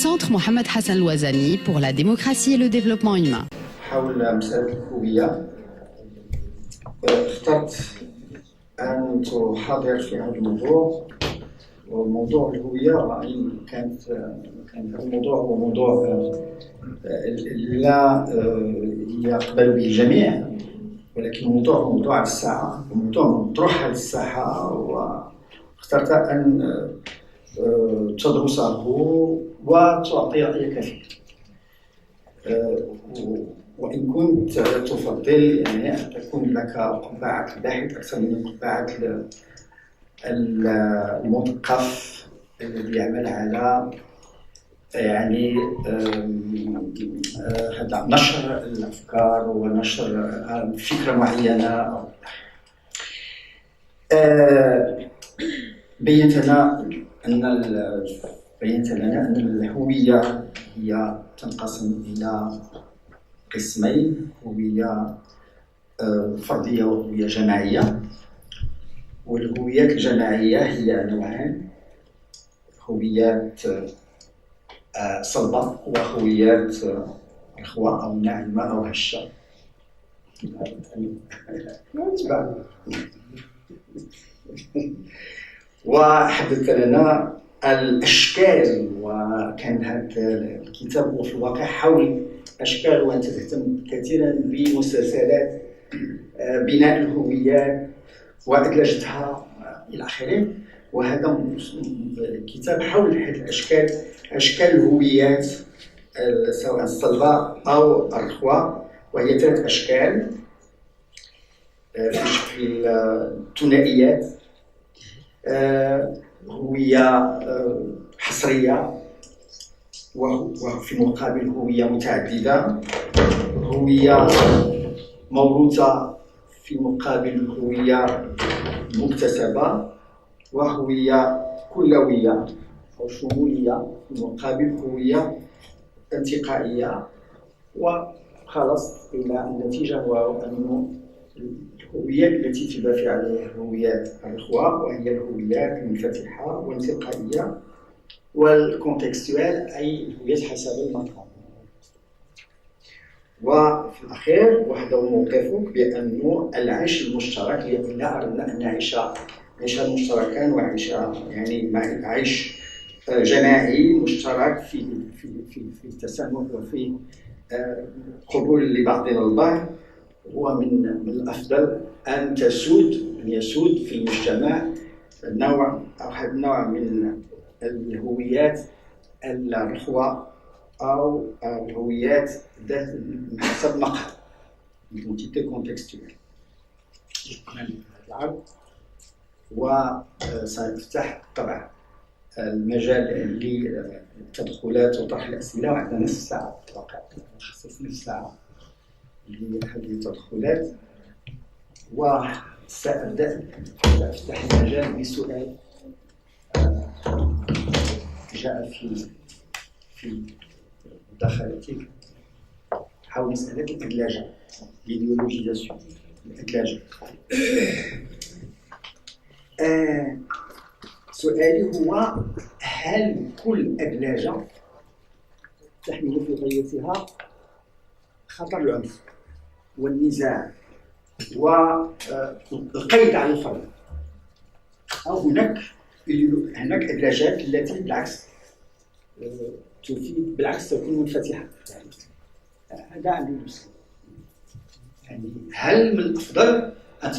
Centre Mohamed Hassan Louazani pour la démocratie et le développement humain. حول مسألة الهوية اخترت أن تحاضر في هذا الموضوع. وموضوع الهوية كان هذا الموضوع هو موضوع لا يقبل به الجميع، ولكن الموضوع هو موضوع الساعة وموضوع مطروح على الساحة، واخترت أن تدرسه وتعطي رأيك فيه. وإن كنت تفضل يعني أن تكون لك قبعة الباحث أكثر من قبعة المثقف الذي يعمل على يعني هذا نشر الأفكار ونشر فكرة معينة. بينت لنا أن الهوية هي تنقسم إلى قسمين: هوية فردية وهوية جماعية. والهويات الجماعية هي نوعان: هويات صلبة وهويات رخوة أو ناعمة أو هشة. وحدث لنا الأشكال، وكان هذا الكتاب هو في الواقع حول أشكال، وأنت تهتم كثيرا بمسلسلات بناء الهويات وأدلجتها إلى آخره. وهذا كتاب حول هذه الأشكال، أشكال الهويات سواء الصلبة أو الرخوة، وهي 3 أشكال في شكل ثنائيات: هوية حصرية وفي مقابل هوية متعددة، هوية موروثة في مقابل هوية مكتسبة، وهوية كلوية أو شمولية في مقابل هوية انتقائية. وخلص إلى النتيجة هو أن الهويات التي تبافي عليها هويات الرخوة، وهي الهويات المنفتحة والانتقائية والكونتكستوال، أي الهويات حسب المكان. وفي الأخير وحده موقفك بأنه العيش المشترك، لا أردنا أن نعيش عيشا مشتركا وعيشا يعني عيش جماعي مشترك في التسامح وفي قبول لبعضنا البعض. ومن الأفضل أن يسود في المجتمع نوع من الهويات الرخوة أو الهويات ذات حسب مقهى الانتيتي كونتكستوال. وسنفتح طبعا المجال للتدخلات وطرح الأسئلة، وعندنا نصف ساعة واقع نخصص نصف ساعة لهذه التدخلات. وسأبدأ أفتح المجال بسؤال جاء في مداخلتك حول مسألة الأدلاجة، الإيديولوجيزاسيون، الأدلاجة. سؤالي هو: هل كل أدلاجة تحمل في غايتها خطر العنف والنزاع والقيد على الفرد، أو هناك أدلاجات التي بالعكس تفيد، بالعكس تكون منفتحة؟ هذا عندي مسألة. يعني هل من الأفضل أن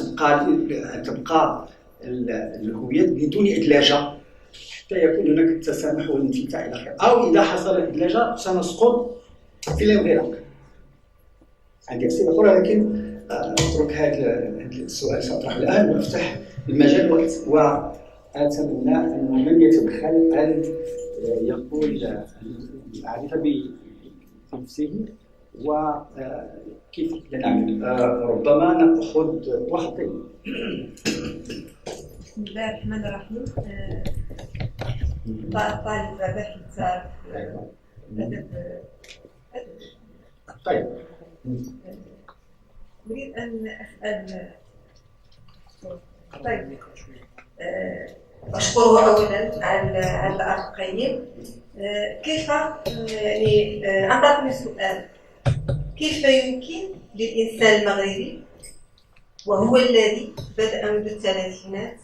تبقى الهويات بدون إدلاجة حتى يكون هناك التسامح والانفتاح إلى آخره، أو إذا حصل إدلاجة سنسقط في الانغلاق؟ عندي أسئلة أخرى، لكن أترك هذا السؤال سأطرحه الآن وأفتح المجال، وأتمنى أن من يتدخل أن يقول المعرفة بنفسه وكيف نعمل. ربما نأخذ وقتين. بسم الله الرحمن الرحيم. طالب باحث أدب. طيب، أريد أن أسأل. طيب، أشكره أولا على الأخ القيم. كيف يعني أعطتني سؤال: كيف يمكن للإنسان المغربي وهو الذي بدأ منذ الثلاثينات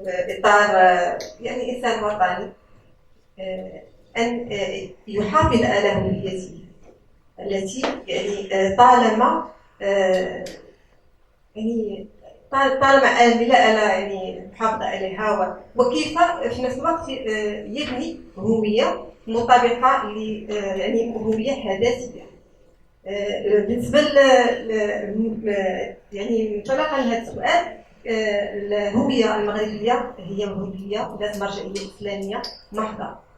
إطار يعني إنسان وطني أن يحافظ على هويته التي يعني طالما يعني طالما آملة على يعني المحافظة عليها، وكيف في نفس الوقت يبني هوية مطابقة ل يعني هوية حداثية. بالنسبة يعني انطلاقا من هذا السؤال، الهوية المغربية هي هوية ذات مرجعية إسلامية محضة.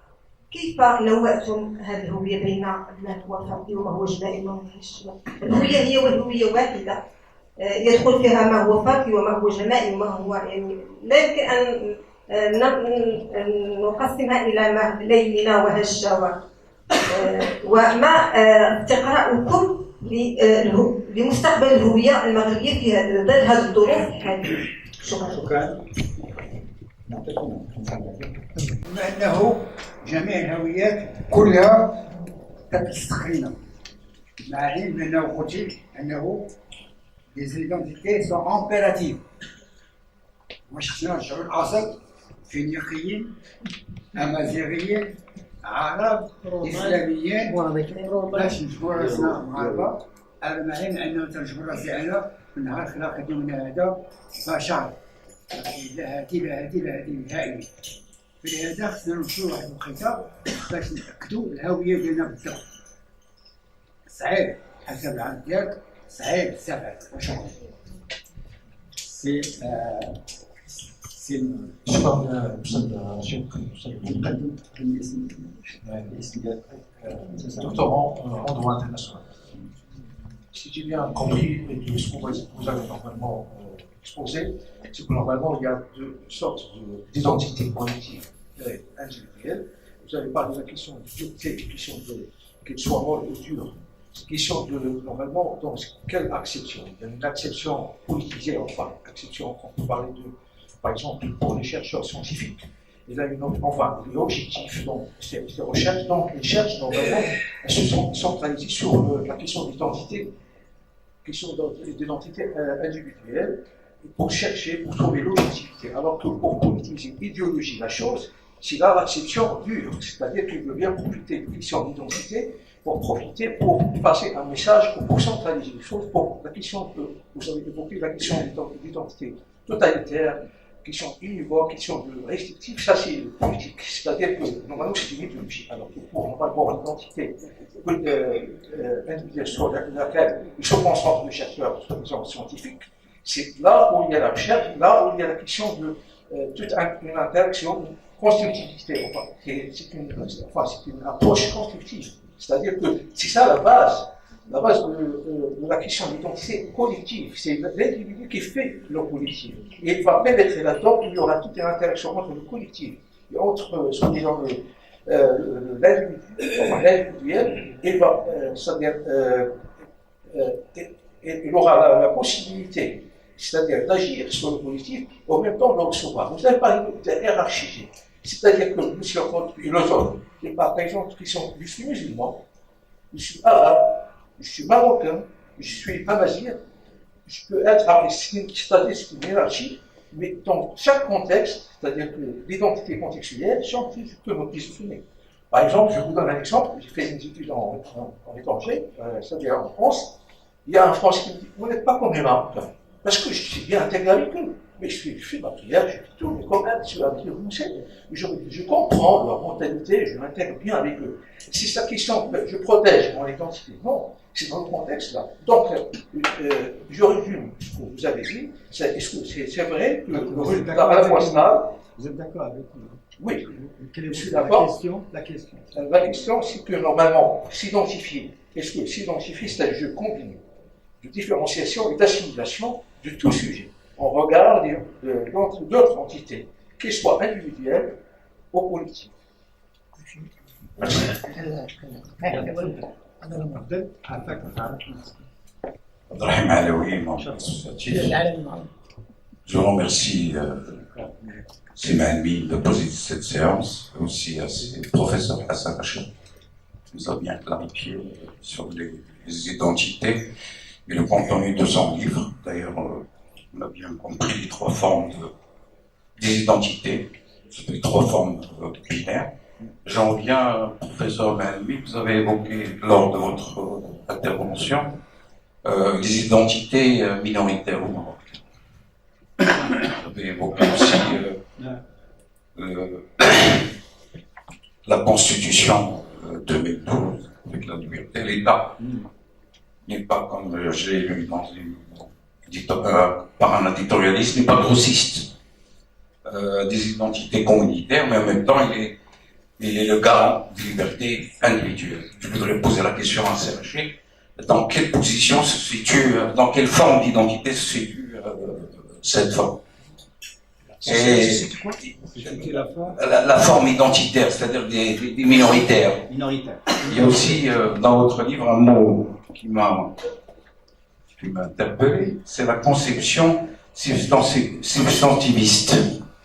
كيف نوعتم هذه الهوية بين ما هو فردي وما هو جماعي وما هو اجتماعي؟ الهوية هي والهوية واحدة، يدخل فيها ما هو فردي وما هو جماعي وما هو يعني لا يمكن أن نقسمها إلى ما ليلة وهجة. وما تقرأكم لمستقبل الهوية المغربية في ظل هذه الظروف الحالية؟ شكرا. بما أنه جميع الهويات كلها تستقيم، مع علم أنه قلت أنه les identités sont impératives. واش نرجعوا الأصل فينيقيين، أمازيغيين، عرب، إسلاميين، باش نجبروا راسنا مغاربة. على ما علم أنه تنجبر راسي أنا من نهار خلقت يومنا هذا بشر لا هادي لا هادي لا هادي نهائيا. فلهذا خصنا نمشيو واحد الوقيته باش نتأكدوا الهوية ديالنا بالضبط. صعيب حسب العام ديالك، صعيب بزاف. وشكرا. شكرا أستاذ المقدم. الاسم ديالك doctorant en droit international. Si j'ai bien compris de ce que vous avez normalement exposé, c'est que normalement il y a deux sortes d'identités collectives et individuelles. Vous avez parlé de la question de dureté, la question de qu'elle soit molle ou dure. C'est une question de normalement dans quelle acception? Il y a une acception politisée, enfin, acception on peut parler de, par exemple, pour les chercheurs scientifiques. Il a une autre, enfin, l'objectif, donc, c'est les recherches. Donc, les recherches, normalement, elles se sont centralisées sur la question d'identité, individuelle, pour chercher, pour trouver l'objectivité. Alors que pour politiser idéologie la chose, c'est là l'acception dure, c'est-à-dire qu'il veut bien profiter de question d'identité, pour profiter, pour passer un message, pour centraliser les choses, pour la question que vous avez évoquée, la question d'identité totalitaire, question univoque, question de restrictive, ça c'est politique. C'est-à-dire que normalement c'est une idéologie. Alors que pour normalement l'identité individuelle sur laquelle ils se concentrent les chercheurs, soi-disant scientifiques, c'est là où il y a la recherche, là où il y a la question de toute une interaction, une constructivité. Enfin, c'est une approche constructive. C'est-à-dire que c'est ça la base de la question d'identité collective. C'est l'individu qui fait le collectif. Et il va pénétrer là-dedans, il y aura toute une interaction entre le collectif et entre, soi-disant, l'individuel, et va, c'est-à-dire, il aura la possibilité, c'est-à-dire d'agir sur le collectif, en même temps de le recevoir. Vous avez parlé de hiérarchiser. C'est-à-dire que M. Comte, philosophe, par exemple, qui sont, je suis musulman, je suis arabe, je suis marocain, je suis amazigh, je peux être c'est-à-dire c'est une hiérarchie, mais dans chaque contexte, c'est-à-dire que l'identité contextuelle, je peux me positionner. Par exemple, je vous donne un exemple, j'ai fait des études en étranger, c'est-à-dire en France, il y a un Français qui me dit, vous n'êtes pas comme les Marocains, parce que je suis bien intégré avec eux. Mais je fais ma prière, je fais tout, mais quand même, je suis avec eux, je comprends leur mentalité, je m'intègre bien avec eux. Si c'est la question, je protège mon identité, non, c'est dans le contexte-là. Donc, je résume ce que vous avez dit, est-ce que c'est vrai que le résultat à la fois stable. Vous êtes d'accord avec nous? Oui, quelle est je suis d'accord. La question, c'est que normalement, s'identifier, est-ce que s'identifier, c'est un jeu combiné de différenciation et d'assimilation de tout sujet. On regarde d'autres entités, qu'elles soient individuelles ou collectives. عبد الرحيم علوي Je remercie Simaël de poser cette séance, aussi à ses professeurs Hassan Hachim, qui nous a bien clarifié sur les identités et le contenu de son livre. D'ailleurs, on a bien compris les trois formes des identités, les trois formes binaires. J'en reviens, professeur Mahalmi, vous avez évoqué lors de votre intervention les identités minoritaires au Maroc. Vous avez évoqué aussi la Constitution 2012 avec la liberté. L'État n'est pas, comme je l'ai lu par un éditorialiste, n'est pas grossiste des identités communautaires, mais en même temps il est le garant des libertés individuelles. Je voudrais poser la question à Serge. Dans quelle position se situe, dans quelle forme d'identité se situe cette forme? Et la forme identitaire, c'est-à-dire des minoritaires. Il y a aussi dans votre livre un mot qui m'a interpellé, c'est la conception substantiviste.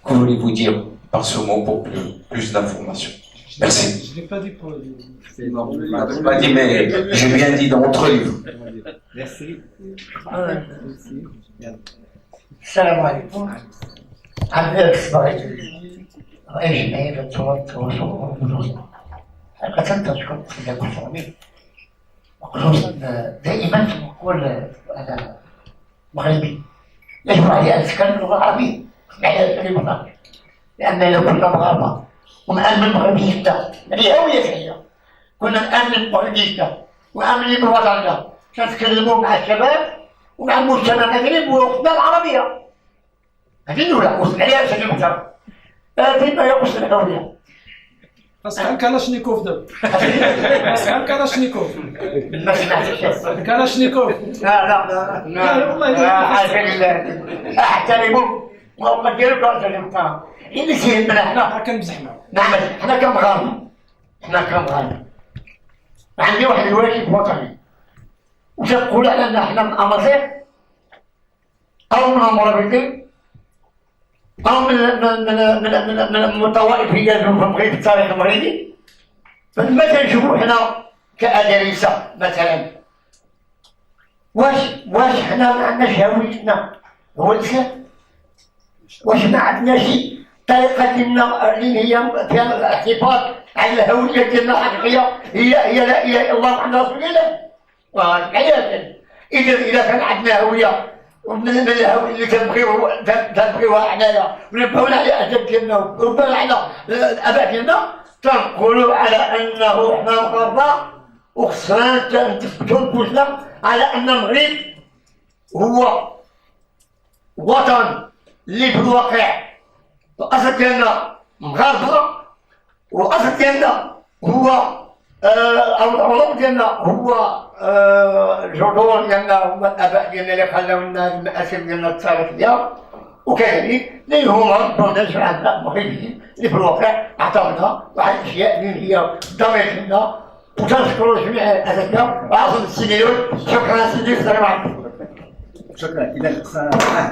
Que voulez-vous dire par ce mot pour plus d'informations? Merci. Je ne l'ai pas dit pour le livre. Vous ne m'avez pas dit, mais j'ai bien dit dans votre livre. Merci. السلام عليكم. عندنا اصبعي رئيس هيئة التواصل والبحوث. حقيقة تشكر في المسؤولين. وخصوصا دائما نقول انا مغربي يجب علي ان اتكلم اللغة العربية. يعني الكلمة العربية. لأن لو كنا مغاربة ونآمن بمغربيتنا، هي هويتنا هي. كنا نآمن بمغربيتنا ونآمن بوطننا. نتكلموا مع الشباب ومع المجتمع المغربي بلغتنا العربية. هذه الأولى، وصل عليها بشكل محترم. فيما يخص الحرية. أصحاب كلاشنيكوف دابا. أصحاب كلاشنيكوف. ما سمعتش. كلاشنيكوف. لا والله. أحترموا وأقدروا كأحترمكم. اللي يهمنا احنا كنمزحنا. نعم احنا كمغاربة. احنا كمغاربة. عندي واحد الواجب وطني. وتقول أننا احنا من أمازيغ أو من المرابطين أو من الطوائف هي في المغرب في التاريخ المغربي. فمثلا نشوفوا احنا كأدريسة مثلا. واش احنا ما عندناش هويتنا هو الإسلام؟ واش ما عندناش طريقة اللي هي فيها الاعتبار على الهوية ديالنا الحقيقية هي لا إله إلا الله محمد رسول الله؟ إذا كان عندنا هوية ومن الهوية اللي تنبغيوها حنايا ونبغيو على الأهداف ديالنا ونبغيو على الآباء ديالنا تنقولوا على أنه حنا مغاربة وخصنا نثبتوا نفوسنا على أن المغرب هو وطن اللي في الواقع الأصل ديالنا مغاربة والأصل ديالنا هو أو العروق ديالنا هو الجذور ديالنا هما الآباء ديالنا اللي خلاو لنا المآثر ديالنا التاريخية وكذلك اللي هما ربنا شرعنا المغربيين اللي في الواقع عطاونا واحد الأشياء اللي هي ضميرنا وتنشكروا جميع الأساتذة وأعظم السنيون. شكرا سيدي السلام عليكم. شكرا. إذا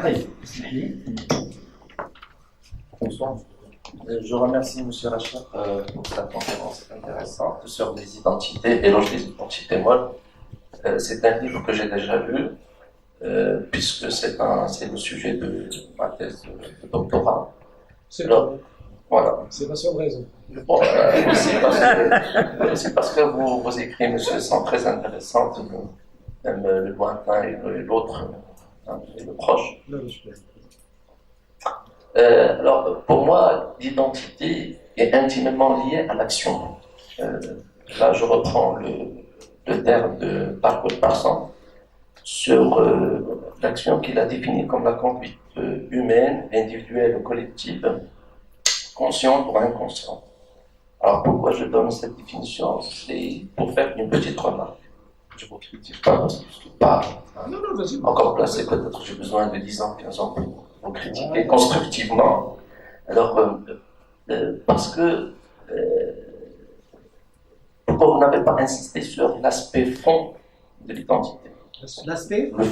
طيب اسمح لي. Bonsoir. Je remercie M. Rachar pour sa conférence intéressante sur les identités, éloge des identités molles. C'est un livre que j'ai déjà lu, puisque c'est le sujet de ma thèse de doctorat. Voilà. C'est la seule raison. Bon, c'est parce que vos écrits, monsieur, sont très intéressants, même le lointain et l'autre, et le proche. Alors, pour moi, l'identité est intimement liée à l'action. Là, je reprends le terme de Parker Parson sur l'action qu'il a définie comme la conduite humaine, individuelle ou collective, consciente ou inconsciente. Alors, pourquoi je donne cette définition? C'est pour faire une petite remarque. Je ne vous critique pas parce que je ne suis pas encore placé, peut-être j'ai besoin de 10 ans, 15 ans pour vous critiquer constructivement. Alors, parce que pourquoi vous n'avez pas insisté sur l'aspect fond de l'identité? L'aspect? Le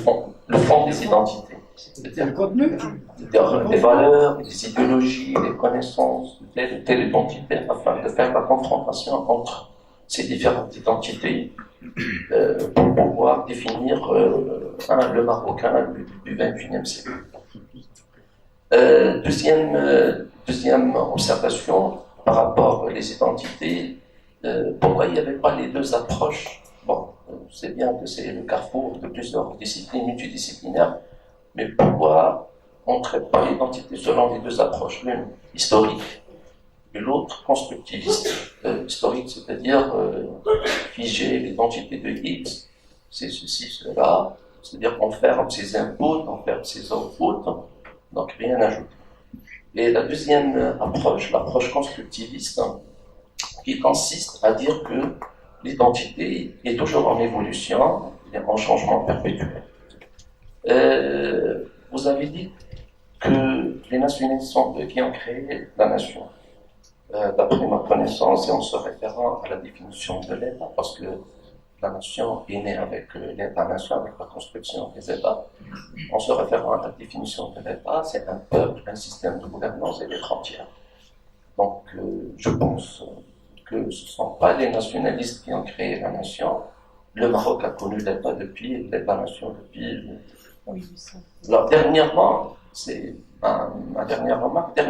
fond des identités. C'est le contenu. C'est-à-dire des valeurs, des idéologies, des connaissances de telle ou telle identité, afin de faire la confrontation entre ces différentes identités pour pouvoir définir le Marocain du XXIe siècle. Deuxième observation par rapport aux identités, pourquoi il n'y avait pas les deux approches? Bon, c'est bien que c'est le carrefour de plusieurs disciplines multidisciplinaires, mais pourquoi on ne traite pas l'identité selon les deux approches, l'une historique et l'autre constructiviste? Historique, c'est-à-dire figer l'identité de X, c'est ceci, cela, c'est-à-dire qu'on ferme ses inputs, on ferme ses outputs, donc rien n'ajoute. Et la deuxième approche, l'approche constructiviste, qui consiste à dire que l'identité est toujours en évolution, en changement perpétuel. Vous avez dit que les nationalistes sont eux qui ont créé la nation. D'après ma connaissance, et en se référant à la définition de l'État, parce que la nation est née avec l'État-nation, avec la construction des États, en se référant à la définition de l'État, c'est un peuple, un système de gouvernance et des frontières. Donc, je pense que ce ne sont pas les nationalistes qui ont créé la nation. Le Maroc a connu l'État depuis, l'État-nation depuis. Alors, dernièrement, c'est ma dernière remarque,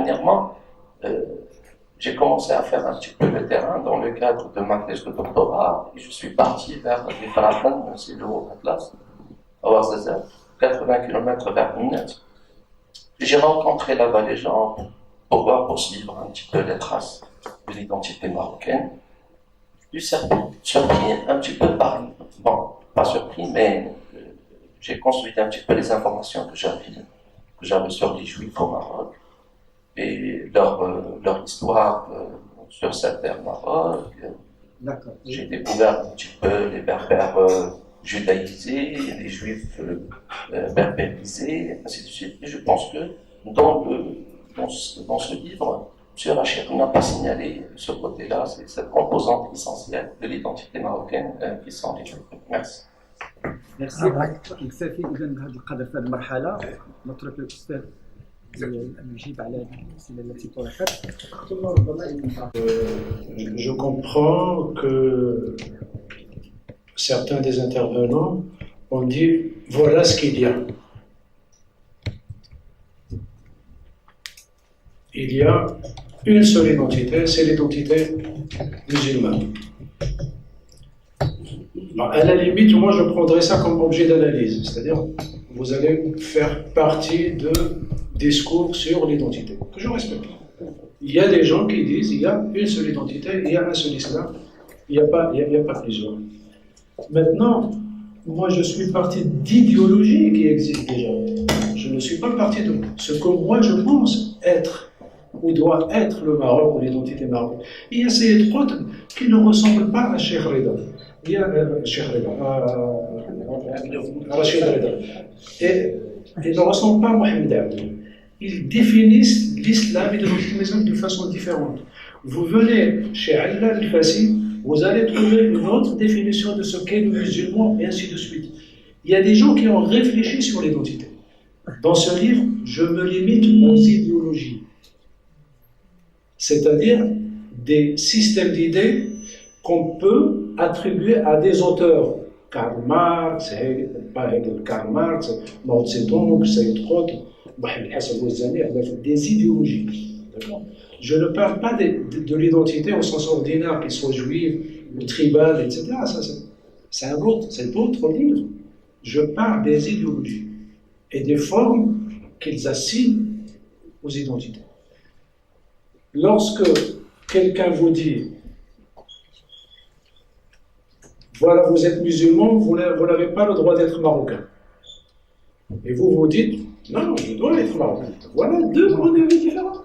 j'ai commencé à faire un petit peu le terrain dans le cadre de ma thèse de doctorat et je suis parti vers les Faradan, c'est le Haut-Atlas, à Ouarzazate, 80 km vers Minette. J'ai rencontré là-bas les gens pour pouvoir poursuivre un petit peu les traces de l'identité marocaine. Je suis surpris un petit peu par, bon, pas surpris, mais j'ai consulté un petit peu les informations que j'avais sur les Juifs au Maroc et leur histoire sur cette terre Maroc. J'ai découvert un petit peu les Berbères judaïsés, les Juifs berbérisés, ainsi de suite. Et je pense que dans ce livre, M. Rachid n'a pas signalé ce côté-là, c'est cette composante essentielle de l'identité marocaine qui sont les Juifs. Merci. Merci. نكتفي إذا بهذا القدر في هذه المرحلة نترك للأستاذ يجيب على الأسئلة التي طرحت. Je comprends que certains des intervenants ont dit voilà ce qu'il y a. Il y a une seule identité, c'est l'identité musulmane. À la limite, moi je prendrais ça comme objet d'analyse, c'est-à-dire vous allez faire partie de discours sur l'identité, que je respecte. Il y a des gens qui disent il y a une seule identité, il y a un seul islam, il n'y a pas plusieurs. Maintenant, moi je suis parti d'idéologies qui existent déjà. Je ne suis pas parti de ce que moi je pense être ou doit être le Maroc ou l'identité marocaine. Il y a ces autres qui ne ressemblent pas à Cheikh Reda. Il y a Rachid Reda. Et ils ne ressemblent pas à Mohamed Abdi. Ils définissent l'islam et l'identité musulmane de façon différente. Vous venez chez Allah al-Fassi, vous allez trouver une autre définition de ce qu'est le musulman, et ainsi de suite. Il y a des gens qui ont réfléchi sur l'identité. Dans ce livre, je me limite aux idéologies, c'est-à-dire des systèmes d'idées qu'on peut attribuer à des auteurs. Karl Marx, Karl Marx, Mao Tse-tung, Saïd Qutb, Mohamed Hassan Bouazani, des idéologies. Je ne parle pas de l'identité au sens ordinaire, qu'elle soit juive ou tribale, etc. Ça, c'est d'autres livres. Je parle des idéologies et des formes qu'ils assignent aux identités. Lorsque quelqu'un vous dit voilà, vous êtes musulman, vous n'avez pas le droit d'être marocain. Et vous dites non, je dois être marocain. Voilà deux points de vue différents.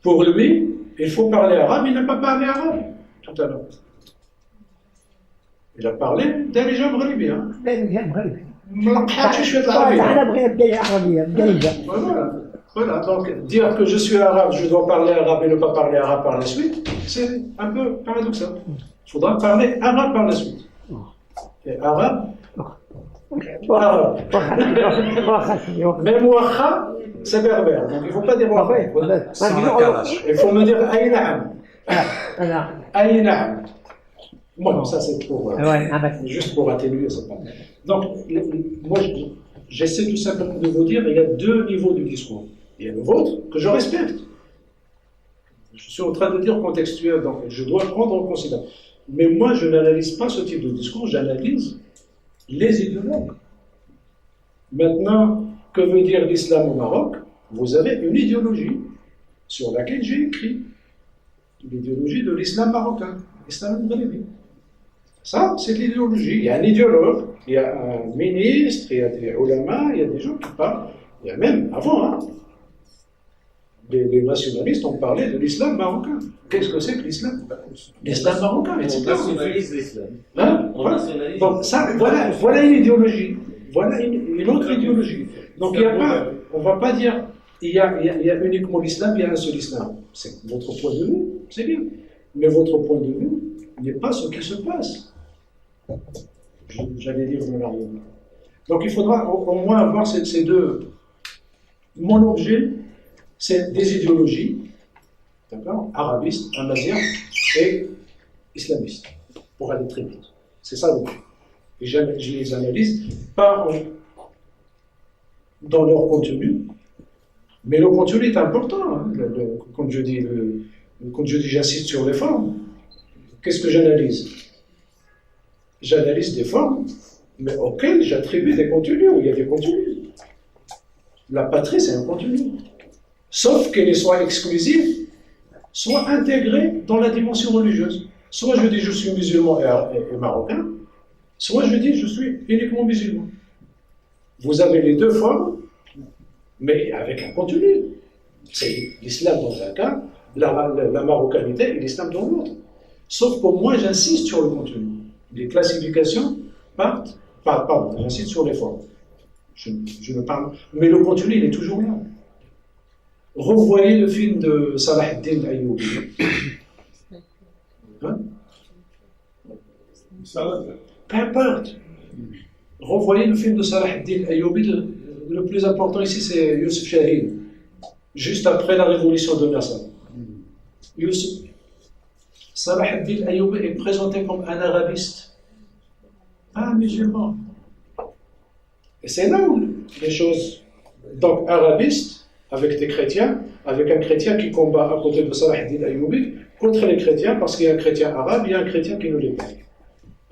Pour lui, il faut parler arabe, il n'a pas parlé arabe tout à l'heure. Il a parlé d'Alija Mghribi. Voilà, donc dire que je suis arabe, je dois parler arabe et ne pas parler arabe par la suite, c'est un peu paradoxal. Il faudra parler arabe par la suite. Et arabe, arabe. Même Ouacha, c'est berbère. Donc il ne faut pas dire Ouacha. Il faut me dire Aïna'am. Aïna'am. Bon, ça c'est pour. Juste pour atténuer ça. Donc, moi, j'essaie tout simplement de vous dire il y a deux niveaux du discours. Il y a le vôtre, que je respecte. Je suis en train de dire contextuel, donc je dois le prendre en considération. Mais moi, je n'analyse pas ce type de discours, j'analyse les idéologues. Maintenant, que veut dire l'islam au Maroc? Vous avez une idéologie sur laquelle j'ai écrit. L'idéologie de l'islam marocain, l'islam maghrébi. Ça, c'est l'idéologie. Il y a un idéologue, il y a un ministre, il y a des ulama, il y a des gens qui parlent. Il y a même, avant, hein, les nationalistes ont parlé de l'islam marocain. Qu'est-ce que c'est que l'islam? L'islam marocain, etc. On nationalise l'islam. Hein? Voilà. Donc ça, voilà une idéologie. Voilà une autre idéologie. Donc il y a pas, on ne va pas dire il y a uniquement l'islam, il y a un seul islam. C'est votre point de vue, c'est bien. Mais votre point de vue n'est pas ce qui se passe. J'allais dire de l'arrière. Donc il faudra au moins avoir ces deux. Mon objet, c'est des idéologies, d'accord, arabistes, amaziens et islamistes, pour aller très vite. C'est ça l'objet. Et je les analyse pas dans leur contenu, mais le contenu est important. Hein. Quand je dis j'insiste sur les formes, qu'est-ce que j'analyse? J'analyse des formes, mais auxquelles j'attribue des contenus, où il y a des contenus. La patrie, c'est un contenu. Sauf qu'elle soit exclusive, soit intégrée dans la dimension religieuse. Soit je dis je suis musulman et marocain, soit je dis je suis uniquement musulman. Vous avez les deux formes, mais avec un contenu. C'est l'islam dans un cas, la marocanité et l'islam dans l'autre. Sauf que moi, j'insiste sur le contenu. Les classifications partent, pardon, j'insiste sur les formes. Je ne parle, mais le contenu, il est toujours là. Revoyez le film de Salah ad-Din Ayyoubi. Hein? Peu importe. Revoyez le film de Salah ad-Din Ayyoubi. Le plus important ici, c'est Youssef Chahine. Juste après la révolution de Nasser. Salah ad-Din Ayyoubi est présenté comme un arabiste, pas un musulman. Et c'est là où les choses. Donc, arabiste, avec des chrétiens, avec un chrétien qui combat à côté de Salah ad-Din Ayyoubi contre les chrétiens, parce qu'il y a un chrétien arabe, il y a un chrétien qui ne l'est pas.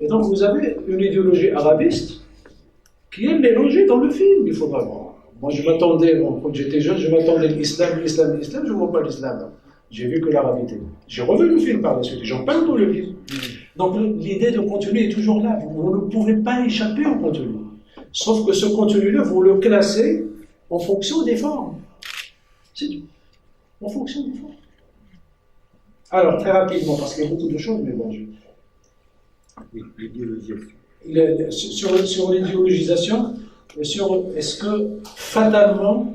Et donc, vous avez une idéologie arabiste qui est mélangée dans le film, il faudra voir. Moi, je m'attendais, quand j'étais jeune, je m'attendais l'islam, je ne vois pas l'islam. J'ai vu que l'arabité. J'ai revu le film par la suite, j'en parle dans le livre. Donc, l'idée de contenu est toujours là. Vous ne pouvez pas échapper au contenu. Sauf que ce contenu-là, vous le classez en fonction des formes. C'est tout. En fonction des formes. Alors, très rapidement, parce qu'il y a beaucoup de choses, mais bon, sur l'idéologisation, est-ce que fatalement,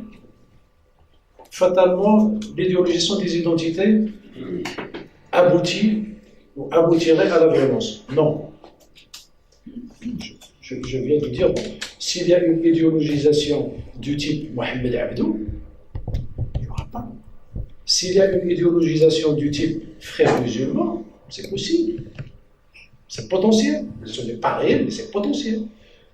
l'idéologisation des identités aboutirait à la violence? Non. Je viens de dire, s'il y a une idéologisation du type Mohamed Abdou, il n'y aura pas. S'il y a une idéologisation du type frère musulman, c'est possible. C'est potentiel. Ce n'est pas réel, mais c'est potentiel.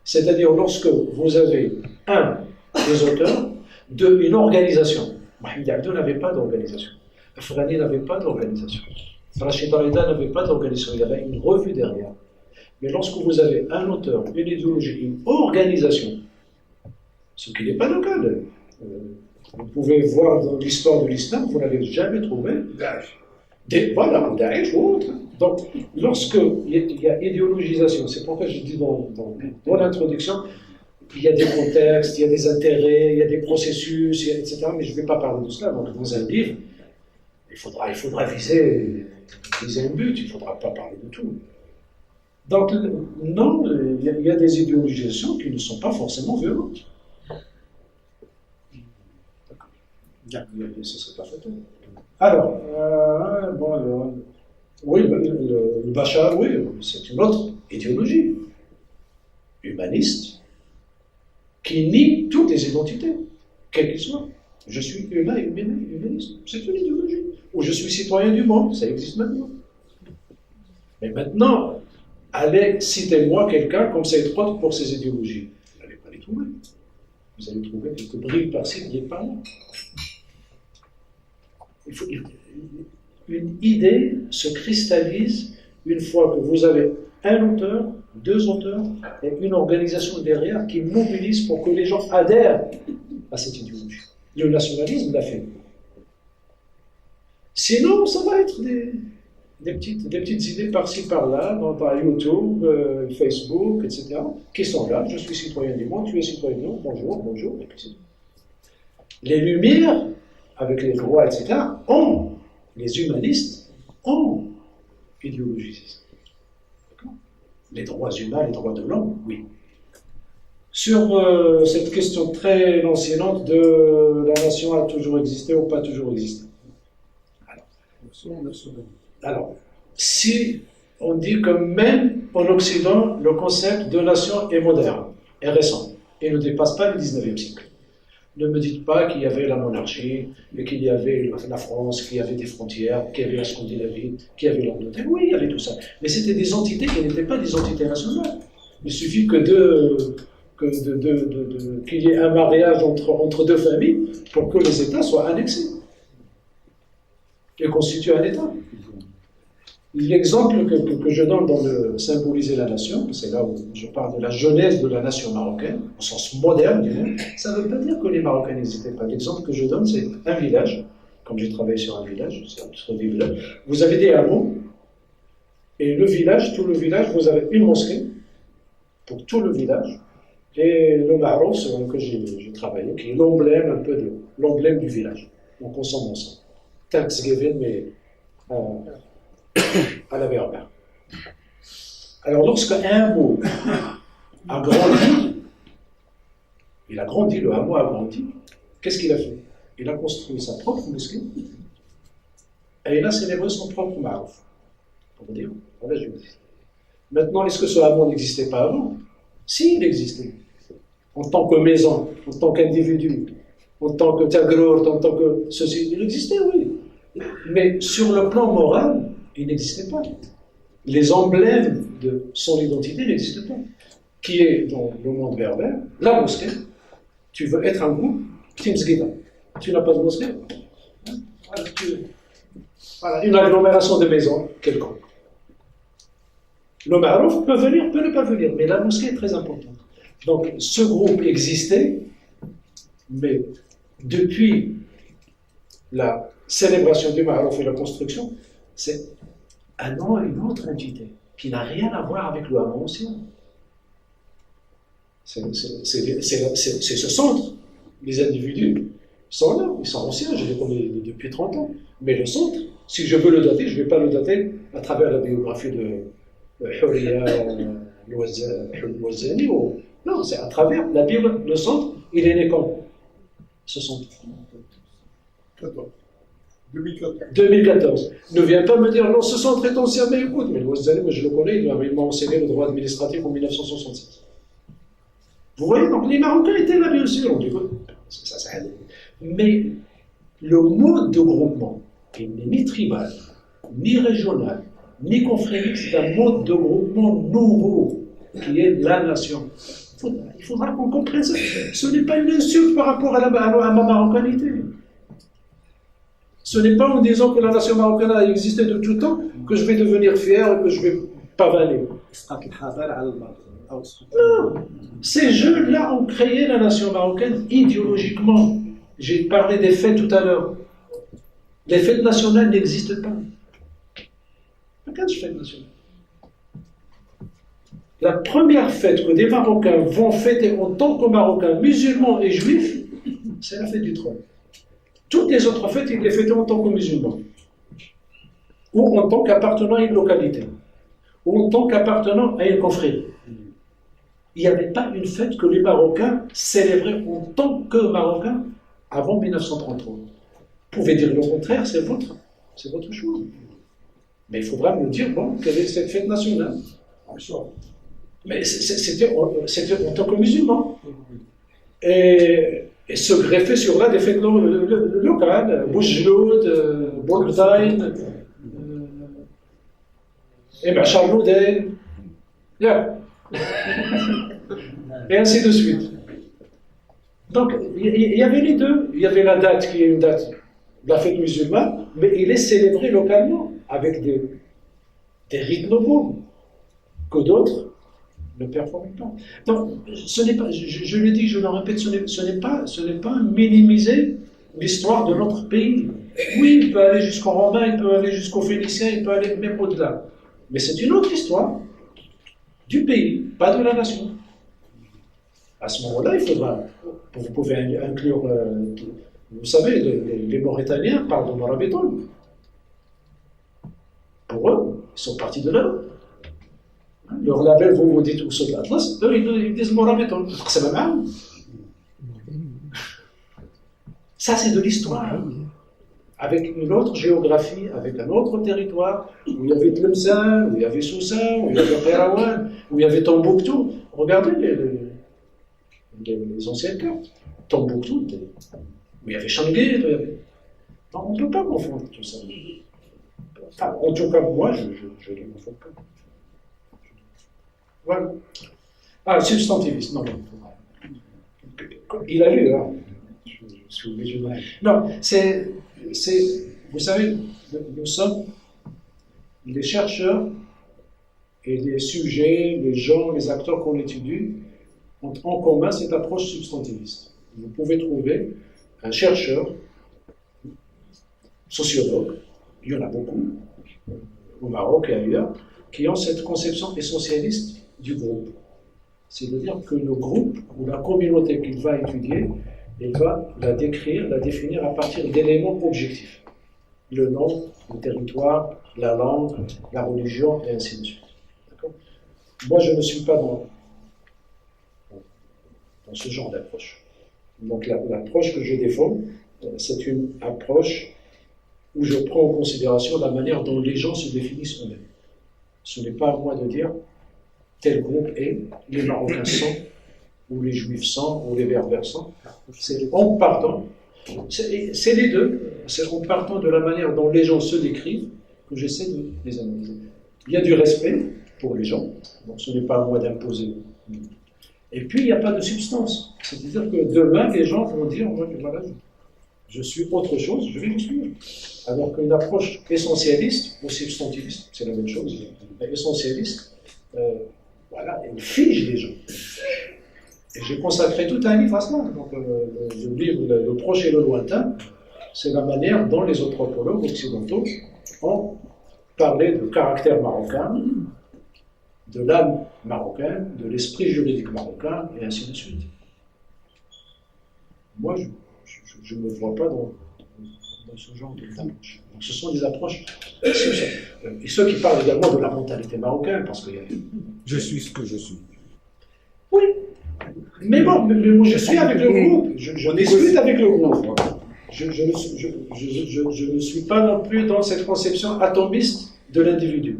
C'est-à-dire lorsque vous avez un des auteurs d'une organisation. Mohamed Abdou n'avait pas d'organisation. Afghani n'avait pas d'organisation. Rachid Rida n'avait pas d'organisation. Il y avait une revue derrière. Mais lorsque vous avez un auteur, une idéologie, une organisation, ce qui n'est pas le cas, vous pouvez voir dans l'histoire de l'islam, vous n'avez jamais trouvé voilà, Daesh ou autre. Donc, lorsqu'il y a idéologisation, c'est pourquoi je dis dans l'introduction, il y a des contextes, il y a des intérêts, il y a des processus, etc. Mais je ne vais pas parler de cela. Donc, dans un livre, il faudra viser un but, il ne faudra pas parler de tout. Donc, non, il y a des idéologisations qui ne sont pas forcément violentes. D'accord. Ce serait pas fatal. Alors, oui, le Bachar, oui, c'est une autre idéologie. Humaniste, qui nie toutes les identités, quelles qu'elles soient. Je suis humain et humaniste, c'est une idéologie. Ou je suis citoyen du monde, ça existe maintenant. Mais maintenant, allez, citez-moi quelqu'un comme Saïd Qutb pour ses idéologies. Vous n'allez pas les trouver. Vous allez trouver quelques briques par-ci, briques par-là. Une idée se cristallise une fois que vous avez un auteur, deux auteurs et une organisation derrière qui mobilise pour que les gens adhèrent à cette idéologie. Le nationalisme l'a fait. Sinon, ça va être des petites idées par-ci, par-là, par YouTube, Facebook, etc., qui sont là. Je suis citoyen du monde, tu es citoyen du monde, bonjour, bonjour, et puis c'est tout. Les Lumières, avec les droits, etc., les humanistes ont idéologisé ça. Les droits humains, les droits de l'homme, oui. Sur cette question très lancinante de la nation a toujours existé ou pas toujours existé. Alors, si on dit que même en Occident, le concept de nation est moderne, est récent, et ne dépasse pas le 19e siècle. Ne me dites pas qu'il y avait la monarchie, et qu'il y avait la France, qu'il y avait des frontières, qu'il y avait la Scandinavie, qu'il y avait l'Angleterre. Oui, il y avait tout ça. Mais c'était des entités qui n'étaient pas des entités nationales. Il suffit qu'il y ait un mariage entre deux familles pour que les États soient annexés et constituent un État. L'exemple que je donne dans le symboliser la nation, c'est là où je parle de la genèse de la nation marocaine, au sens moderne du mot, ça ne veut pas dire que les Marocains n'existaient pas. L'exemple que je donne, c'est un village, comme j'ai travaillé sur un village, sur des villages, vous avez des hameaux, et le village, tout le village, vous avez une mosquée, pour tout le village, et le Maroc, selon lequel j'ai travaillé, qui est l'emblème un peu de l'emblème du village. Donc on s'en ensemble. Thanksgiving, mais à la berbère. Alors lorsqu'un mot a grandi, il a grandi, le hameau a grandi, qu'est-ce qu'il a fait? Il a construit sa propre mosquée et il a célébré son propre marouf. Pour dire, voilà, je vous dis. Maintenant, est-ce que ce hameau n'existait pas avant? Si, il existait. En tant que maison, en tant qu'individu, en tant que tagrour, en tant que ceci, il existait, oui. Mais sur le plan moral, il n'existait pas. Les emblèmes de son identité n'existaient pas. Qui est dans le monde berbère, la mosquée. Tu veux être un groupe, Timsgida. Tu n'as pas de mosquée. Voilà, une agglomération de maisons quelconque. Le Marouf peut venir, peut ne pas venir, mais la mosquée est très importante. Donc ce groupe existait, mais depuis la célébration du Marouf et la construction, c'est une autre entité qui n'a rien à voir avec le hameau ancien. C'est ce centre. Les individus sont là, ils sont anciens, je les connais depuis 30 ans. Mais le centre, si je veux le dater, je ne vais pas le dater à travers la biographie de Houria Louazani. Non, c'est à travers la Bible. Le centre, il est né quand? Ce centre 2014. Ne viens pas me dire, non, ce centre est ancien, mais écoute, mais Louazani, moi je le connais, il m'a enseigné le droit administratif en 1967. Vous voyez, donc les Marocains étaient là, bien sûr, on dit, mais le mode de groupement, qui n'est ni tribal, ni régional, ni confrérique, c'est un mode de groupement nouveau, qui est la nation. Il faudra qu'on comprenne ça. Ce n'est pas une insulte par rapport à ma marocanité. Ce n'est pas en disant que la nation marocaine a existé de tout temps que je vais devenir fier et que je vais pavaner. Non, ces jeunes-là ont créé la nation marocaine idéologiquement. J'ai parlé des fêtes tout à l'heure. Les fêtes nationales n'existent pas. Quelles fêtes nationales? La première fête que des Marocains vont fêter en tant que Marocains, musulmans et juifs, c'est la fête du trône. Toutes les autres fêtes, ils les fêtaient en tant que musulmans. Ou en tant qu'appartenant à une localité. Ou en tant qu'appartenant à une confrérie. Il n'y avait pas une fête que les Marocains célébraient en tant que Marocains avant 1933. Vous pouvez dire le contraire, c'est votre choix. Mais il faudra me dire, bon, quelle est cette fête nationale? Mais c'était en tant que musulman. et se greffer sur là des fêtes locales, Boujloud, Bourgdain, et Charloudel, et ainsi de suite. Donc, il y avait les deux. Il y avait la date qui est une date de la fête musulmane, mais il est célébré localement avec des rites locaux que d'autres ne performent pas. Donc, ce n'est pas, je le dis, je le répète, ce n'est pas minimiser l'histoire de notre pays. Oui, il peut aller jusqu'aux Romains, il peut aller jusqu'aux Phéniciens, il peut aller même au-delà. Mais c'est une autre histoire du pays, pas de la nation. À ce moment-là, il faudra, vous pouvez inclure, vous savez, les Mauritaniens parlent de Morabitoun. Pour eux, ils sont partis de là. Leur label, vous dites au sud de l'Atlas, eux, ils disent Morabitoun. C'est la même. Ça, c'est de l'histoire. Avec une autre géographie, avec un autre territoire, où il y avait Tlemcen, où il y avait Sousa, où il y avait Qayrawan, où il y avait Tombouctou. Regardez les anciennes cartes. Tombouctou, où il y avait Changuir, on ne peut pas confondre tout ça. Enfin, en tout cas, moi, je ne les confonds pas. Voilà. Ah, substantiviste, non. Il a lu, hein. Je suis obligé de... Non, vous savez, nous sommes les chercheurs et les sujets, les gens, les acteurs qu'on étudie ont en commun cette approche substantiviste. Vous pouvez trouver un chercheur, sociologue, il y en a beaucoup, au Maroc et ailleurs, qui ont cette conception essentialiste du groupe. C'est-à-dire que le groupe ou la communauté qu'il va étudier, il va la décrire, la définir à partir d'éléments objectifs. Le nom, le territoire, la langue, la religion, et ainsi de suite. D'accord ? Moi, je ne suis pas dans ce genre d'approche. Donc l'approche que je défends, c'est une approche où je prends en considération la manière dont les gens se définissent eux-mêmes. Ce n'est pas à moi de dire tel groupe est, les Marocains sont, ou les Juifs sont, ou les Berbères sont. C'est en partant, c'est les deux, c'est en partant de la manière dont les gens se décrivent que j'essaie de les analyser. Il y a du respect pour les gens, donc ce n'est pas à moi d'imposer. Et puis il n'y a pas de substance, c'est-à-dire que demain les gens vont dire moi, voilà, je suis autre chose, je vais vous suivre. Alors qu'une approche essentialiste ou substantiviste, c'est la même chose, mais essentialiste, voilà, elle fige les gens. Et j'ai consacré tout un livre à cela. Donc, le livre Le proche et le lointain, c'est la manière dont les anthropologues occidentaux ont parlé de caractère marocain, de l'âme marocaine, de l'esprit juridique marocain, et ainsi de suite. Moi, je ne me vois pas dans ce genre d'approche. Donc, ce sont des approches. Et ceux qui parlent également de la mentalité marocaine, parce que je suis ce que je suis. Oui. Mais bon, mais moi je suis avec le groupe, je discute avec le groupe. Je ne suis pas non plus dans cette conception atomiste de l'individu.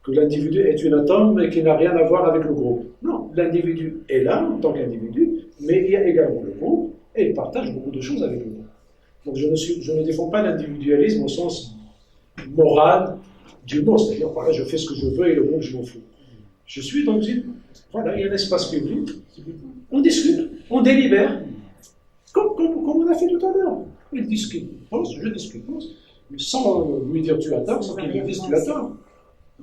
Que l'individu est une atome et qui n'a rien à voir avec le groupe. Non, l'individu est là en tant qu'individu, mais il y a également le groupe et il partage beaucoup de choses avec le groupe. Donc je ne défends pas l'individualisme au sens moral du mot, c'est-à-dire voilà, je fais ce que je veux et le groupe je m'en fous. Je suis dans une... Voilà, il y a un espace public, on discute, on délibère, comme on a fait tout à l'heure. Il discute, je discute, sans lui dire tu as tort, sans qu'il lui dise tu as tort.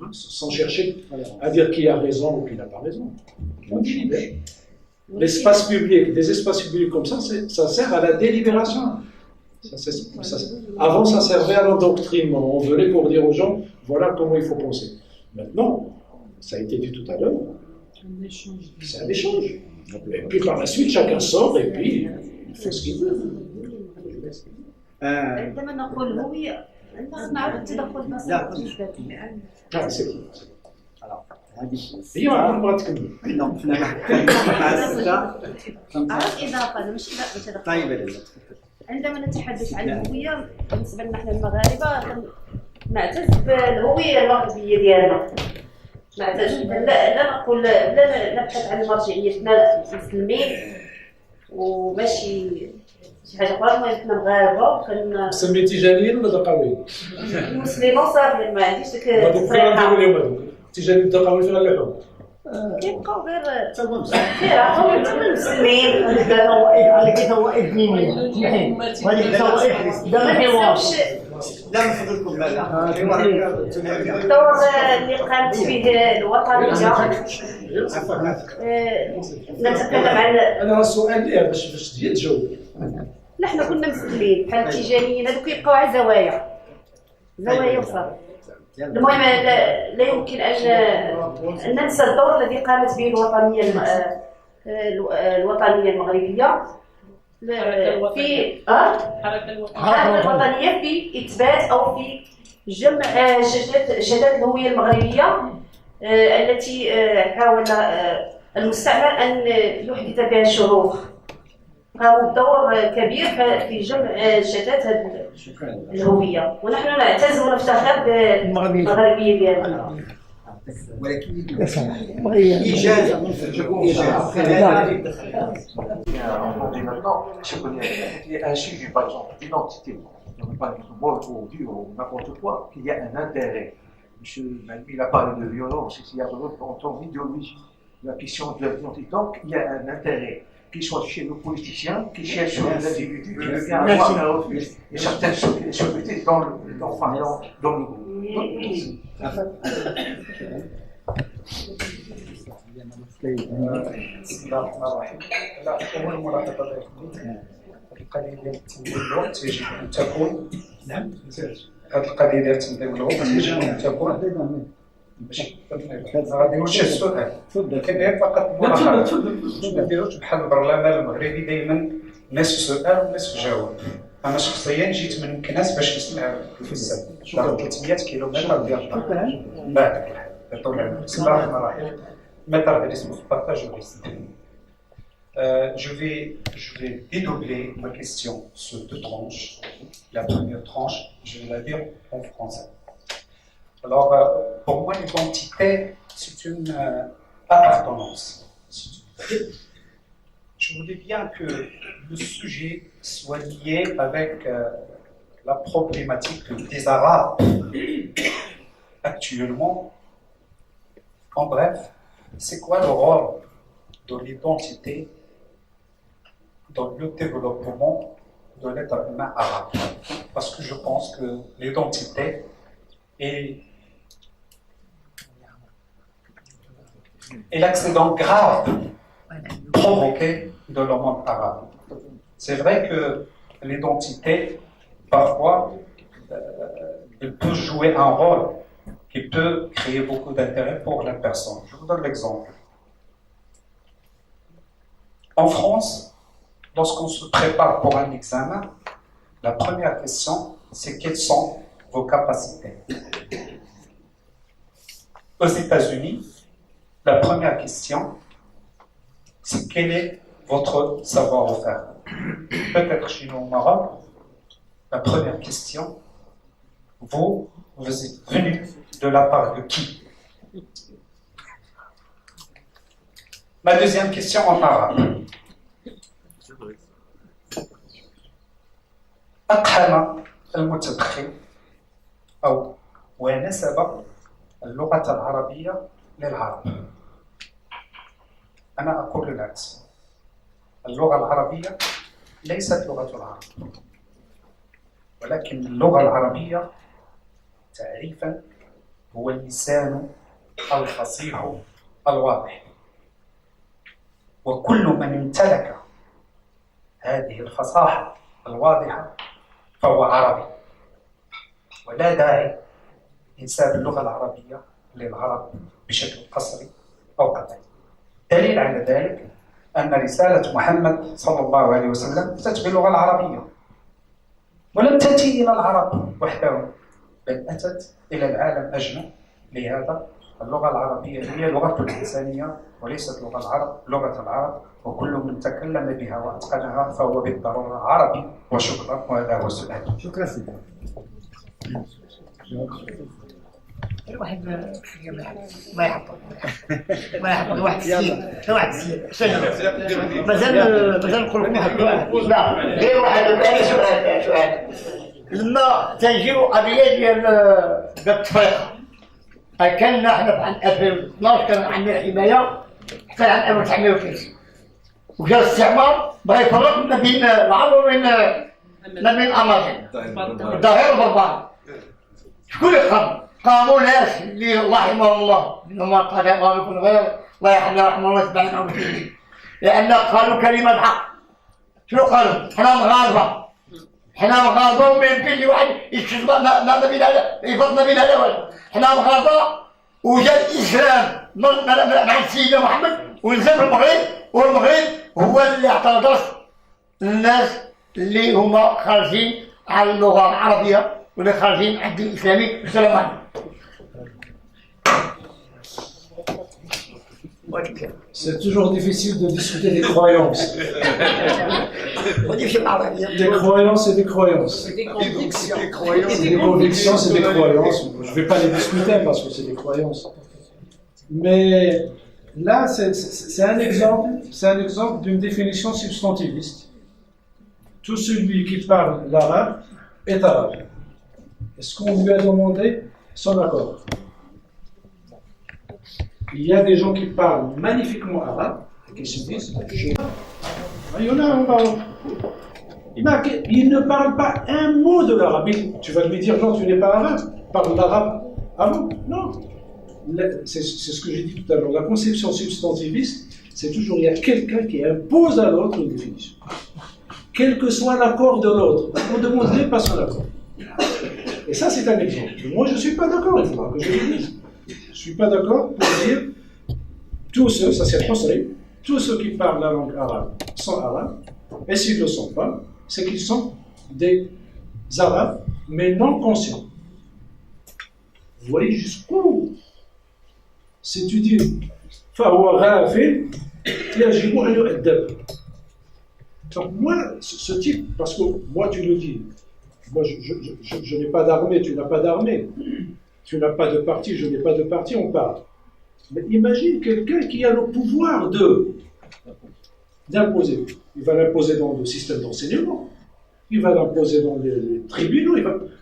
Hein, sans chercher à dire qui a raison ou qui n'a pas raison. On délibère. L'espace public, des espaces publics comme ça sert à la délibération. Avant, ça servait à l'endoctrinement. On venait pour dire aux gens, voilà comment il faut penser. Maintenant, ça a été dit tout à l'heure, c'est un échange. Et puis par la suite, chacun sort et puis il fait ce qu'il veut. عندما نقول هوية نعرف التدخل c'est Alors, هذه هي ما تكمل. إضافة مش تدخل. طيب عندما نتحدث عن الهوية بالنسبة لنا نحن المغاربة نعتز بالهوية المغربية ديالنا. نعتز لا نقول لا نبحث عن مرجعيتنا المسلمين وماشي شي حاجه اخرى. المهم حنا مغاربه وكن سمي تيجانيين ولا دقاوين؟ مسلمين صافي ما عنديش ديك هذوك فين نديروا اليوم هذوك تيجانيين دقاوين فين اللحوم؟ كيبقاو غير خير عقول المسلمين اللي هو إثنين وهذه فوائد لا نفضلكم الدور اللي قامت به الوطنيه نتكلم عن انا السؤال ليه باش تجاوب. نحن كنا مسلمين بحال التيجانيين هذوك يبقاو على زوايا وصافي. المهم لا يمكن ان ننسى الدور الذي قامت به الوطنيه المغربيه في الحركه الوطنيه في اثبات او في جمع شتات الهويه المغربيه التي حاول المستعمر ان يحدث بها الشروخ. قاموا بدور كبير في جمع شتات هذه الهويه، ونحن نعتز ونفتخر بالمغربيه ديالنا. ولكن إيجاز Il y a un sujet, par exemple, d'identité. Il n'y a pas du mot ou n'importe quoi, qu'il y a un intérêt. M. Malmi a parlé de violence, il y a en tant qu'idéologie, la question de l'identité. Donc, il y a un intérêt, qu'il soit chez le politicien, qu'il soit chez les individus, qui veut bien avoir un refus et certaines sécurités dans le groupe. بسم الله الرحمن الرحيم. لا أول ملاحظة القضية ديال تنظيم الوقت يجب أن تكون هذه القضية ديال تنظيم الوقت يجب أن تكون ماشي غادي نوجه السؤال كندير فقط ملاحظة ما نديروش بحال البرلمان المغربي دائما نصف سؤال ونصف جواب. أنا شخصيا جيت من مكناس باش نسمع الفزة 300 كيلومتر ديال الطريق بعد طول. بسم الله الرحمن الرحيم. Je vais dédoubler ma question sur deux tranches. La première tranche, je vais la dire en français. Alors, pour moi, l'identité, c'est une appartenance. Je voulais bien que le sujet soit lié avec la problématique des Arabes actuellement. En bref, c'est quoi le rôle de l'identité dans le développement de l'être humain arabe? Parce que je pense que l'identité est l'accident grave provoqué dans le monde arabe. C'est vrai que l'identité, parfois, elle peut jouer un rôle qui peut créer beaucoup d'intérêt pour la personne. Je vous donne l'exemple. En France, lorsqu'on se prépare pour un examen, la première question, c'est quelles sont vos capacités. Aux États-Unis, la première question, c'est quel est votre savoir-faire. Peut-être chez nous au Maroc, la première question, vous êtes venu de la part de qui? Ma deuxième question en arabe. أقحم المتدخل أو ونسب اللغة العربية للعرب. أنا أقول العكس. اللغة العربية ليست لغة العرب، ولكن اللغة العربية تعريفا هو اللسان الفصيح الواضح، وكل من امتلك هذه الفصاحة الواضحة فهو عربي، ولا داعي إنساب اللغة العربية للعرب بشكل قصري أو قطعي. دليل على ذلك أن رسالة محمد صلى الله عليه وسلم أتت باللغة العربية، ولم تأتي إلى العرب وحدهم، بل أتت إلى العالم أجمع. لهذا اللغة العربية هي لغة الإنسانية وليست لغة العرب، لغة العرب، وكل من تكلم بها وأتقنها فهو بالضرورة عربي. وشكرا، وهذا هو السؤال. شكرا سيدي. واحد الله يحفظ الله يحفظ واحد السيد مازال نقول لكم واحد الدعاء لا غير واحد سؤال لما تنجيو قضيه ديال التفرقه كان حنا في عام 2012 كان عندنا الحمايه حتى عام 1930 وجا الاستعمار بغى يفرق ما بين العرب وما بين الامازيغ الظاهر والباطن شكون اللي قاموا ناس اللي رحمهم الله انما قال يكون غير الله يرحمه رحمه الله تبعنا ومسلمين لان قالوا كلمه الحق شنو قالوا؟ حنا مغاربه وما يمكن لي واحد يكتب ما بين هذا يفرق ما بين هذا والو حنا مغاربه وجا الاسلام مع سيدنا محمد ونزل المغرب والمغرب هو اللي اعترض الناس اللي هما خارجين على اللغه العربيه واللي خارجين على الدين الاسلامي. السلام عليكم. C'est toujours difficile de discuter des croyances. Des croyances et des croyances. Des convictions. Des convictions et des croyances. Je ne vais pas les discuter parce que c'est des croyances. Mais là, c'est un exemple d'une définition substantiviste. Tout celui qui parle l'arabe est arabe. Est-ce qu'on lui a demandé son accord? Il y a des gens qui parlent magnifiquement arabe et qui se disent il y en a, ils ne parlent pas un mot de l'arabe. Tu vas lui dire non, tu n'es pas arabe, parle l'arabe avant. Non. C'est ce que j'ai dit tout à l'heure. La conception substantiviste, c'est toujours il y a quelqu'un qui impose à l'autre une définition. Quel que soit l'accord de l'autre, on ne demande pas son accord. Et ça, c'est un exemple. Moi, je ne suis pas d'accord, il faudra que je le dise. Je ne suis pas d'accord pour dire tous ceux, ça c'est Hosri, tous ceux qui parlent la langue arabe sont arabes, et s'ils ne le sont pas, c'est qu'ils sont des arabes, mais non conscients. Vous voyez jusqu'où? Si tu dis فهو غافل يجب أن يؤدب. Donc moi, ce type, parce que moi tu le dis, moi je n'ai pas d'armée, tu n'as pas d'armée. Tu n'as pas de parti, je n'ai pas de parti, on parle. Mais imagine quelqu'un qui a le pouvoir d'imposer. Il va l'imposer dans le système d'enseignement, il va l'imposer dans les tribunaux,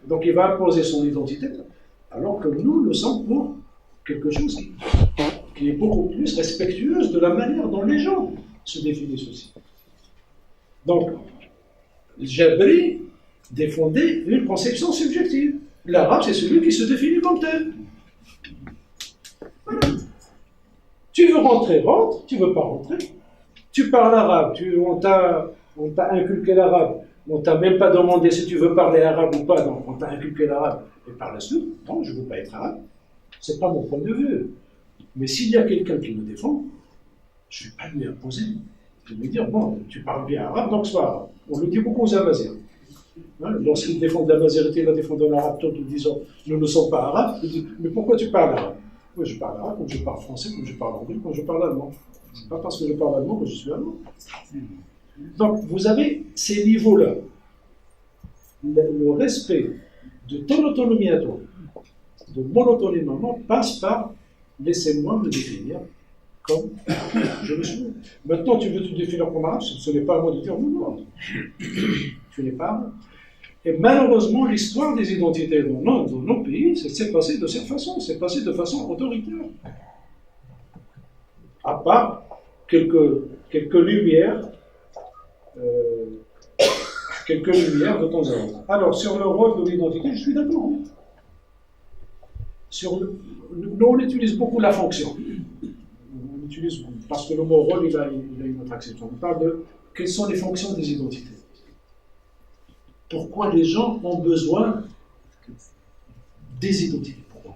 donc il va imposer son identité, alors que nous sommes pour quelque chose qui est beaucoup plus respectueuse de la manière dont les gens se définissent aussi. Donc, Jabri défendait une conception subjective. L'arabe, c'est celui qui se définit comme tel. Voilà. Tu veux rentrer, rentre. Tu ne veux pas rentrer. Tu parles arabe. On t'a inculqué l'arabe. On ne t'a même pas demandé si tu veux parler arabe ou pas. Donc, on t'a inculqué l'arabe. Et par la suite, non, je ne veux pas être arabe. Ce n'est pas mon point de vue. Mais s'il y a quelqu'un qui me défend, je ne vais pas lui imposer. Je vais lui dire, bon, tu parles bien arabe, donc sois arabe. On le dit beaucoup aux Amaziens. Lorsqu'ils défendent la majorité, ils la défendent en arabe, tout en disant nous ne sommes pas arabes, ils disent mais pourquoi tu parles arabe? Oui, je parle arabe comme je parle français, comme je parle anglais, comme je parle allemand. C'est pas parce que je parle allemand que je suis allemand. Donc vous avez ces niveaux-là. Le respect de ton autonomie à toi, de mon autonomie à moi, passe par laissez-moi me définir comme je le suis. Maintenant, tu veux te définir comme arabe, ce n'est pas à moi de dire non. Tu n'es pas arabe. Et malheureusement, l'histoire des identités dans nos pays, c'est passé de cette façon, c'est passé de façon autoritaire. À part quelques lumières, de temps à autre. Alors, sur le rôle de l'identité, je suis d'accord. Nous, on utilise beaucoup la fonction. On utilise, parce que le mot rôle, il a une autre acception. On parle de quelles sont les fonctions des identités. Pourquoi les gens ont besoin des identités? Pourquoi?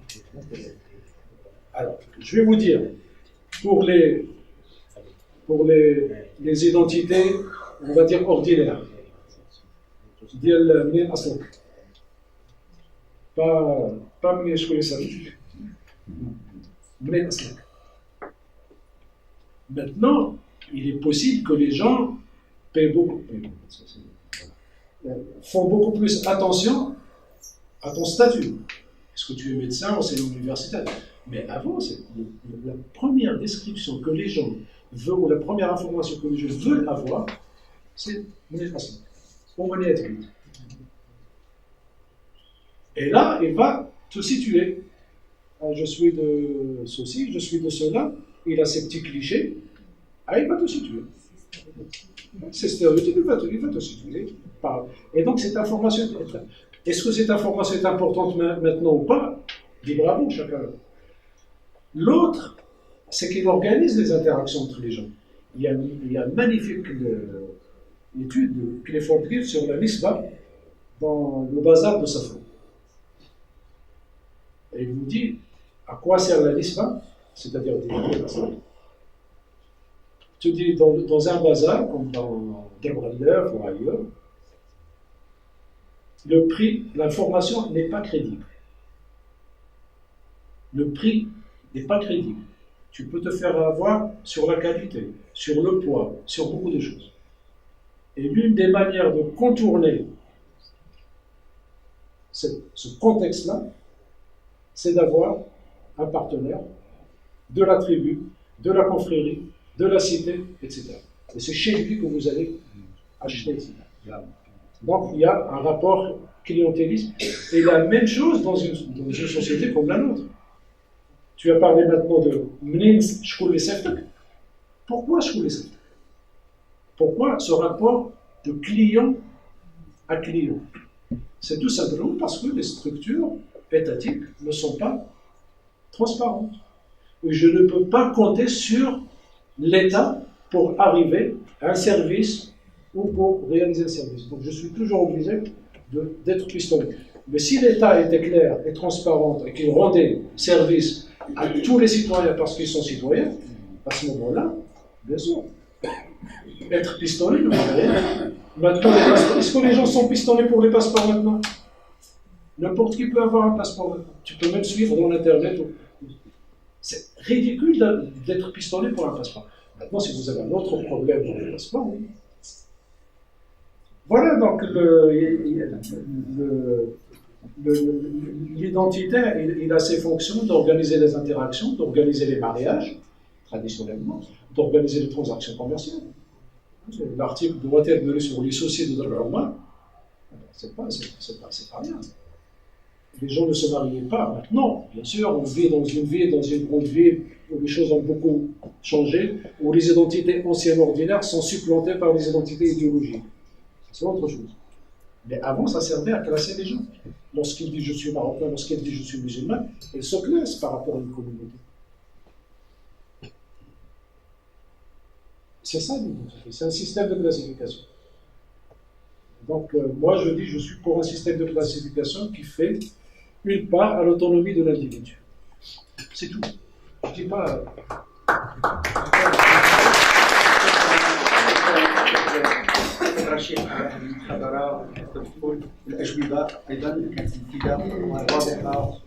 Alors, je vais vous dire, pour les identités, on va dire ordinaires, pas منين شكون يسالك منين أصلك. Maintenant, il est possible que les gens font beaucoup plus attention à ton statut. Est-ce que tu es médecin, enseignant universitaire. Mais avant, c'est la première description que les gens veulent, ou la première information que les gens veulent avoir, c'est mon patient. Et là, il va te situer. Je suis de ceci, je suis de cela, il a ces petits clichés, il va te situer. Ces stéréotypes, il va te situer. Et donc, cette information, est-ce que cette information est importante maintenant ou pas? Libre à vous, chacun. L'autre, c'est qu'il organise les interactions entre les gens. Il y a une magnifique étude de Clifford Gill sur la nisba dans le bazar de Safo. Et il vous dit à quoi sert la nisba, c'est-à-dire des bazar. Tu dis dans un bazar, comme dans Derbrandler ou ailleurs, le prix, l'information n'est pas crédible. Le prix n'est pas crédible. Tu peux te faire avoir sur la qualité, sur le poids, sur beaucoup de choses. Et l'une des manières de contourner ce contexte-là, c'est d'avoir un partenaire de la tribu, de la confrérie, de la cité, etc. Et c'est chez lui que vous allez acheter. Donc il y a un rapport clientélisme. Et la même chose dans une société comme la nôtre. Tu as parlé maintenant de Mnins Shkoul Seftek. Pourquoi Shkoul Seftek? Pourquoi ce rapport de client à client? C'est tout simplement parce que les structures étatiques ne sont pas transparentes. Et je ne peux pas compter sur l'État pour arriver à un service ou pour réaliser un service. Donc je suis toujours obligé d'être pistonné. Mais si l'État était clair et transparent et qu'il rendait service à tous les citoyens parce qu'ils sont citoyens, à ce moment-là, bien sûr, être pistonné ne veut rien. Maintenant, est-ce que les gens sont pistonnés pour les passeports maintenant? N'importe qui peut avoir un passeport maintenant. Tu peux même suivre dans l'internet. C'est ridicule d'être pistonné pour un passeport. Maintenant, si vous avez un autre problème dans le passeport, oui. Voilà donc l'identité, il a ses fonctions d'organiser les interactions, d'organiser les mariages, traditionnellement, d'organiser les transactions commerciales. L'article doit être donné sur les sociétés de droit. C'est pas rien. Les gens ne se mariaient pas maintenant. Bien sûr, on vit dans une grande ville où les choses ont beaucoup changé, où les identités anciennes ordinaires sont supplantées par les identités idéologiques. C'est autre chose. Mais avant, ça servait à classer les gens. Lorsqu'il dit je suis marocain, lorsqu'il dit je suis musulman, il se classe par rapport à une communauté. C'est ça l'identité, c'est un système de classification. Donc moi je dis je suis pour un système de classification qui fait une part à l'autonomie de l'individu. C'est tout. Je ne dis pas... رشيد على هذه المحاضرة تدخل الأجوبة أيضا كانت مفيدة وواضحة،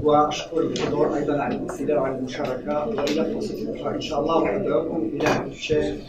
وأشكر الحضور أيضا على الاستماع وعلى المشاركة، وإلى فرصة أخرى إن شاء الله، وأدعوكم إلى الشيء.